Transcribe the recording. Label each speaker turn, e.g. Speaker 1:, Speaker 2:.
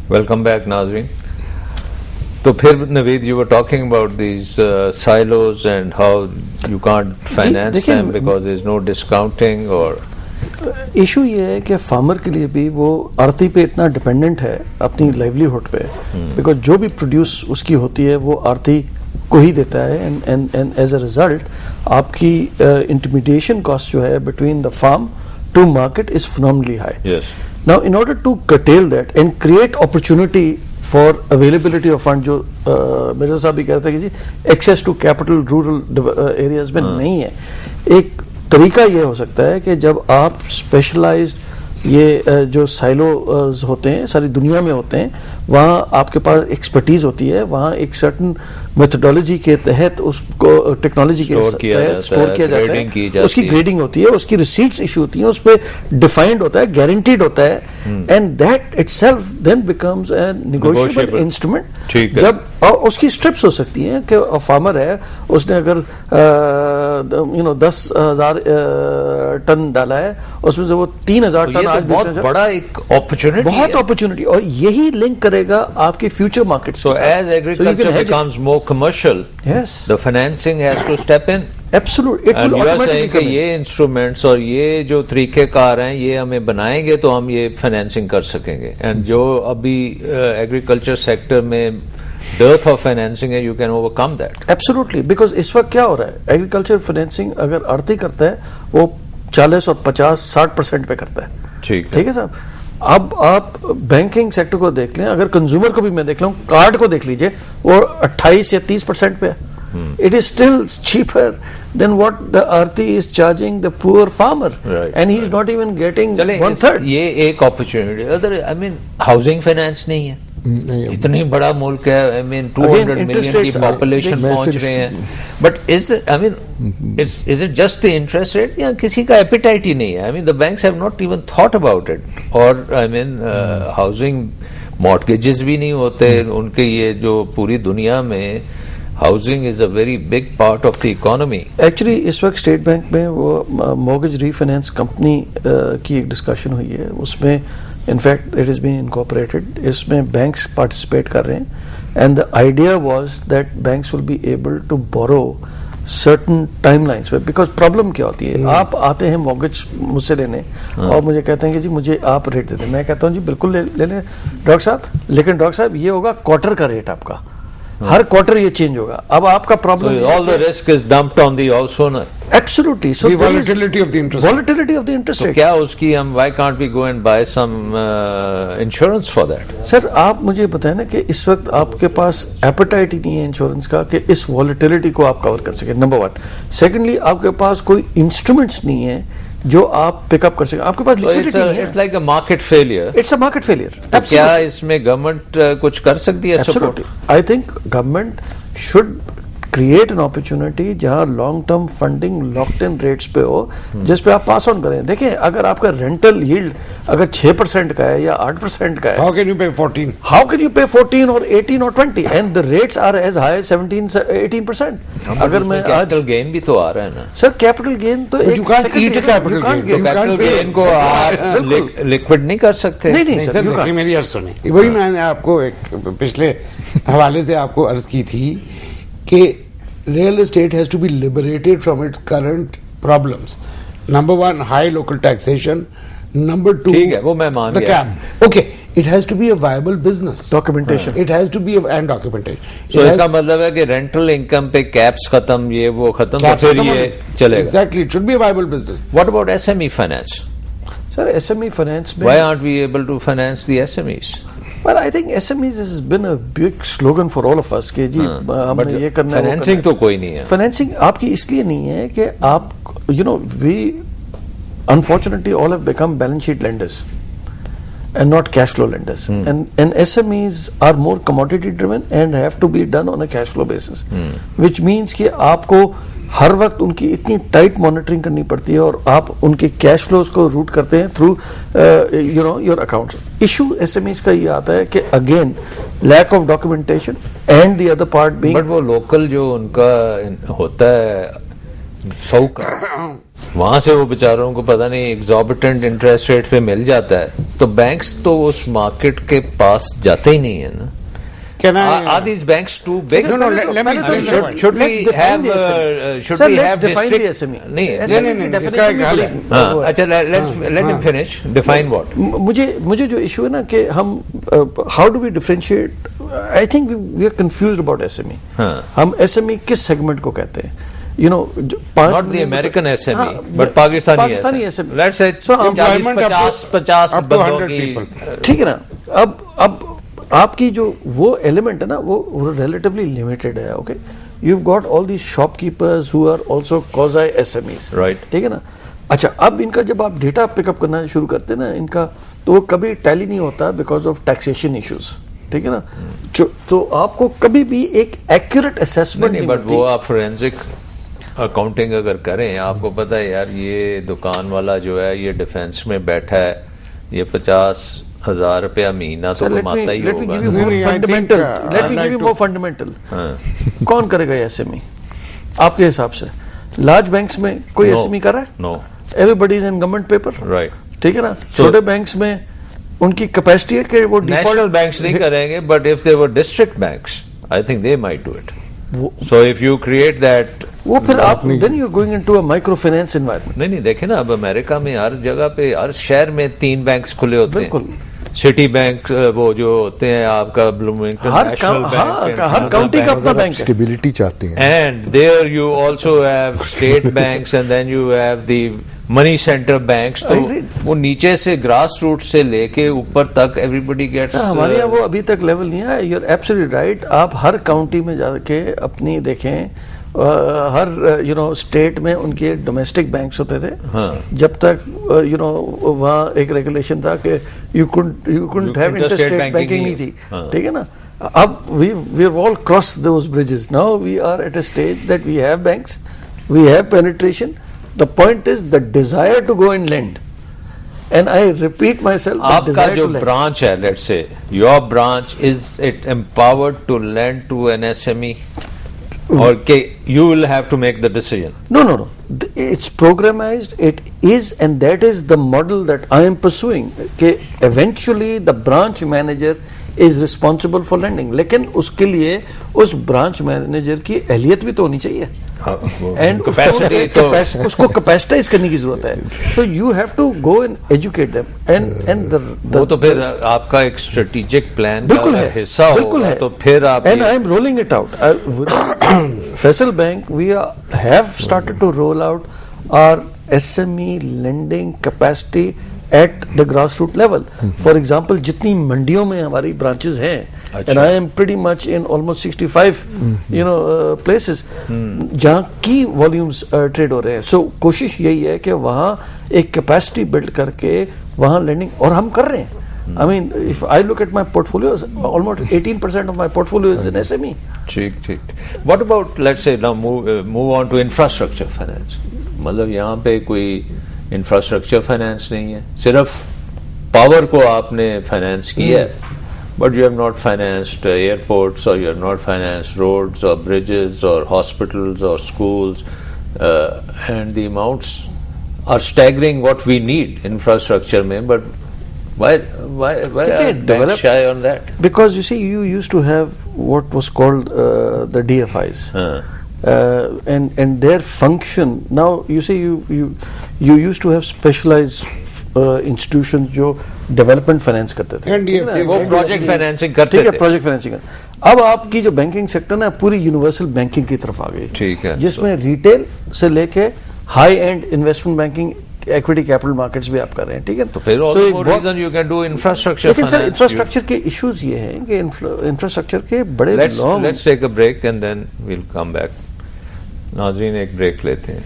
Speaker 1: Welcome back, Nazreen. तो फिर Naveed, you were talking about these silos and how you can't finance them because there's no discounting or
Speaker 2: issue ये है कि farmer के लिए भी वो आड़ती पे इतना डिपेंडेंट है अपनी लाइवलीहुड पे, बिकॉज जो भी प्रोड्यूस उसकी होती है वो आड़ती को ही देता है, एंड एज अ रिजल्ट आपकी इंटरमीडिएशन कॉस्ट जो है between the farm to market is phenomenally high.
Speaker 1: yes.
Speaker 2: Now, in order to curtail that and create opportunity for availability of fund, जो मिर्जा साहब भी कह रहे थे कि जी access to capital rural areas में नहीं है, एक तरीका ये हो सकता है कि जब आप स्पेशलाइज्ड ये जो साइलोज होते हैं सारी दुनिया में होते हैं, वहाँ आपके पास एक्सपर्टीज होती है, वहाँ एक सर्टन मेथोडोलॉजी के तहत उसको टेक्नोलॉजी के तहत स्टोर किया जाता है, उसकी ग्रेडिंग होती है, उसकी रिसीट्स इशू होती हैं, उस पर डिफाइंड होता है, गारंटीड होता है, and that itself then becomes a negotiable instrument. जब उसकी स्ट्रिप्स हो सकती हैं कि फार्मर है, उसने अगर 10,000 टन डाला है, उसमें जो वो 3,000 टन आज
Speaker 1: बहुत बड़ा एक अपॉर्चुनिटी,
Speaker 2: बहुत अपॉर्चुनिटी, और यही लिंक करेगा आपके future market.
Speaker 1: So as agriculture becomes more commercial,
Speaker 2: yes,
Speaker 1: the financing has to step in.
Speaker 2: Absolutely, it will automatically come in.
Speaker 1: ये इंस्ट्रूमेंट्स और ये जो तरीकेकार हैं ये हमें बनाएंगे तो हम ये फाइनेंसिंग कर सकेंगे. एंड जो अभी एग्रीकल्चर सेक्टर में dearth of financing है, you can overcome that.
Speaker 2: Absolutely, because इस वक्त क्या हो रहा है, एग्रीकल्चर फाइनेंसिंग अगर आड़ती करता है वो 40 और 50-60% पे करता है. ठीक है साहब. अब आप बैंकिंग सेक्टर को देख लें, अगर कंज्यूमर को भी मैं देख लूं, कार्ड को देख लीजिए, वो 28 या 30% पे है. It is still cheaper than what the Aarti is charging the poor farmer, and he is not even getting 1/3.
Speaker 1: ये एक opportunity. Other I mean housing finance नहीं है, इतनी बड़ा मुल्क है, आई मीन 200 मिलियन की पॉपुलेशन पहुंच रहे हैं, but is it just the interest rate या किसी का एपिटाइट ही नहीं है? I mean the banks have not even thought about it. और आई मीन हाउसिंग मॉर्गेजेस भी नहीं होते उनके. ये जो पूरी दुनिया में housing is a very big part of the economy.
Speaker 2: Actually इस वक्त स्टेट बैंक में वो मॉर्गेज रीफाइनेंस कंपनी की एक डिस्कशन हुई है, उसमें in fact it is been incorporated, इसमें बैंक्स पार्टिसिपेट कर रहे हैं, and the idea was that banks will be able to borrow certain timelines पे. बिकॉज प्रॉब्लम क्या होती है, आप आते हैं मॉर्गेज मुझसे लेने और मुझे कहते हैं कि जी मुझे आप रेट दे दें. मैं कहता हूँ जी बिल्कुल ले लें डॉक्टर साहब, लेकिन डॉक्टर साहब ये होगा क्वार्टर का रेट आपका, हर क्वार्टर ये चेंज होगा. अब आपका problem,
Speaker 1: all the risk is dumped on the house owner.
Speaker 2: Absolutely. So
Speaker 3: the volatility of the interest
Speaker 2: rates.
Speaker 1: तो क्या उसकी हम why can't we go and buy some insurance for that?
Speaker 2: Sir आप मुझे बताएं ना कि इस वक्त आपके पास एपेटाइट ही नहीं है इंश्योरेंस का कि इस वॉलेटिलिटी को आप कवर कर सके, नंबर 1. सेकेंडली आपके पास कोई इंस्ट्रूमेंट्स नहीं है जो आप पिकअप कर सके, आपके पास लिक्विडिटी नहीं है.
Speaker 1: It's like a market failure.
Speaker 2: It's a market failure.
Speaker 1: क्या इसमें गवर्नमेंट कुछ कर सकती है?
Speaker 2: Absolutely. I think government should create an opportunity जहां long term funding locked in rates पे हो, जिस पे आप पास ऑन करें. देखिए अगर आपका रेंटल यील्ड अगर 6% का है या 8% का है,
Speaker 3: हाउ कैन यू पे 14?
Speaker 2: हाउ कैन यू पे 14 और 18 और 20? And the rates are as high 17-18%. अगर मैं
Speaker 1: कैपिटल गेन भी तो आ रहा है ना
Speaker 2: सर. कैपिटल गेन तो
Speaker 3: एक
Speaker 1: कैपिटल गेन को आप लिक्विड नहीं कर सकते.
Speaker 2: नहीं
Speaker 3: सर, देखिए मेरी अर्ज सुनिए. वही मैंने आपको एक पिछले हवाले से आपको अर्ज की थी कि real estate has to be liberated from its current problems. Number 1, high local taxation. Number 2,
Speaker 1: ठीक है, वो मैं मान
Speaker 3: the cap. Okay, it has to be a viable business.
Speaker 2: Documentation.
Speaker 3: It has to be and documentation.
Speaker 1: So इसका मतलब है कि rental income पे कैप्स खत्म, ये वो खत्म, तो फिर ये चलेगा.
Speaker 3: Exactly, it should be a viable business.
Speaker 1: What about SME finance?
Speaker 2: Sir, SME finance में,
Speaker 1: why aren't we able to finance the SMEs?
Speaker 2: Well, I think SMEs has been a big slogan for all of us कि जी हमने ये करना है.
Speaker 1: Financing तो कोई नहीं है.
Speaker 2: फाइनेंसिंग आपकी इसलिए नहीं है कि आप we unfortunately all have become balance sheet lenders and not cash flow lenders. And SMEs are more commodity driven and have to be done on a cash flow basis, which means कि आपको हर वक्त उनकी इतनी tight monitoring करनी पड़ती है और आप उनके कैश फ्लोज को रूट करते हैं through your accounts. Issue SMEs का ये आता है कि again lack of documentation and the other part being,
Speaker 1: but वो लोकल जो उनका होता है 100 का वहां से वो बेचारों को पता नहीं एग्जॉर्बिटेंट इंटरेस्ट रेट पे मिल जाता है, तो बैंक्स तो उस मार्केट के पास जाते ही नहीं है ना। Are these banks too big?
Speaker 3: No, let me explain.
Speaker 1: Should we have
Speaker 2: define the SME?
Speaker 1: नहीं,
Speaker 3: इसका एक हल है।
Speaker 1: अच्छा, let him finish. Define what?
Speaker 2: मुझे जो इशू है ना कि हम how do we differentiate? I think we are confused about SME. हम SME किस सेगमेंट को कहते हैं? You know,
Speaker 1: not the American SME, but Pakistani SME. Let's say 50 बंदों की,
Speaker 2: ठीक है ना। अब आपकी जो वो एलिमेंट है ना वो रिलेटिवली लिमिटेड है। Okay, you've got all these shopkeepers who are also quasi SMEs,
Speaker 1: right?
Speaker 2: ठीक है ना। अच्छा, अब इनका जब आप डेटा पिकअप करना शुरू करते हैं ना इनका, तो वो कभी टैली नहीं होता बिकॉज ऑफ टैक्सेशन इश्यूज, ठीक है ना। तो आपको कभी भी एक एक्यूरेट असेसमेंट नहीं,
Speaker 1: बट वो आप फोरेंसिक अकाउंटिंग अगर करें, आपको पता है यार ये दुकान वाला जो है ये डिफेंस में बैठा है, ये 50,000 रुपया महीना तो कमाता ही होगा।
Speaker 2: Let me give you more fundamental. कौन करेगा ये SME आपके हिसाब से? लार्ज बैंक्स में कोई SME कर रहा है?
Speaker 1: No,
Speaker 2: everybody is in government paper,
Speaker 1: right,
Speaker 2: ठीक है ना। छोटे बैंक्स में उनकी कैपेसिटी है कि वो
Speaker 1: नेशनल बैंक्स नहीं करेंगे, but if they were district banks I think they might do it. So if you create that,
Speaker 2: वो फिर आप then you're going into a microfinance environment.
Speaker 1: नहीं देखे ना, अब अमेरिका में हर जगह पे हर शहर में 3 बैंक्स खुले होते हैं।
Speaker 2: बिल्कुल,
Speaker 1: सिटी बैंक वो जो होते हैं आपका ब्लूमिंगटन नेशनल बैंक,
Speaker 2: हर काउंटी का अपना बैंक है।
Speaker 4: स्टेबिलिटी चाहते हैं।
Speaker 1: And there you also have state banks and then you have the money center banks. तो वो नीचे से ग्रास रूट से लेके ऊपर तक एवरीबॉडी गेट्स।
Speaker 2: हमारे यहाँ वो अभी तक लेवल नहीं है। You are absolutely right. आप हर काउंटी में जाके अपनी देखें, हर स्टेट में उनके डोमेस्टिक बैंक्स होते थे। जब तक वहाँ एक रेगुलेशन था कि you couldn't have interstate banking नहीं थी, ठीक है ना। अब we have all cross those bridges. Now we are at a stage that we have banks, we have penetration. The point is the desire to go and lend, and I repeat myself.
Speaker 1: आपका जो branch है, let's say your branch, is it empowered to lend to an SME, or you will have to make the decision?
Speaker 2: No. It's programmized. It is, and that is the model that I am pursuing. कि eventually the branch manager is responsible for lending. लेकिन उसके लिए उस branch manager की एहलियत भी तो होनी चाहिए। एंड उसको कैपेसिटाइज करने की जरूरत है। So you have to go and educate them and
Speaker 1: वो तो फिर आपका एक स्ट्रेटेजिक प्लान
Speaker 2: बिल्कुल
Speaker 1: का
Speaker 2: है,
Speaker 1: हिस्सा
Speaker 2: बिल्कुल
Speaker 1: होगा।
Speaker 2: है।
Speaker 1: तो फिर आप
Speaker 2: and I am rolling it out. Faisal bank we have started to roll out our SME lending capacity at the grassroots level. For example, जितनी मंडियों में हमारी branches हैं, and I am pretty much in almost 65 places जहाँ की volumes trade हो रहे हैं। So कोशिश यही है कि वहाँ एक capacity build करके वहाँ lending, और हम कर रहे हैं। I mean, if I look at my portfolio, almost 18% of my portfolio is in SME.
Speaker 1: ठीक। What about, let's say now move on to infrastructure finance. मतलब यहाँ पे कोई इंफ्रास्ट्रक्चर फाइनेंस नहीं है, सिर्फ पावर को आपने फाइनेंस किया है, but you have not financed airports, और you have not financed roads और ब्रिजेस और हॉस्पिटल्स और schools, and the amounts are staggering what we need infrastructure में, but why are banks shy on that?
Speaker 2: Because you see, you used to have what was called the DFIs. And their function, now you see, you used to have specialized institutions जो development finance करते थे,
Speaker 1: वो project financing करते थे।
Speaker 2: Project financing. अब आपकी जो banking sector ना पूरी यूनिवर्सल बैंकिंग की तरफ आ गई,
Speaker 1: ठीक है,
Speaker 2: जिसमें रिटेल से लेके high and investment banking, equity capital markets भी आप कर रहे हैं, ठीक है।
Speaker 1: तो फिर you can do infrastructure finance.
Speaker 2: लेकिन सर इंफ्रास्ट्रक्चर के इश्यूज ये हैं कि इंफ्रास्ट्रक्चर के बड़े
Speaker 1: let's take a break and then we'll come back. नाज़रीन, एक ब्रेक लेते हैं।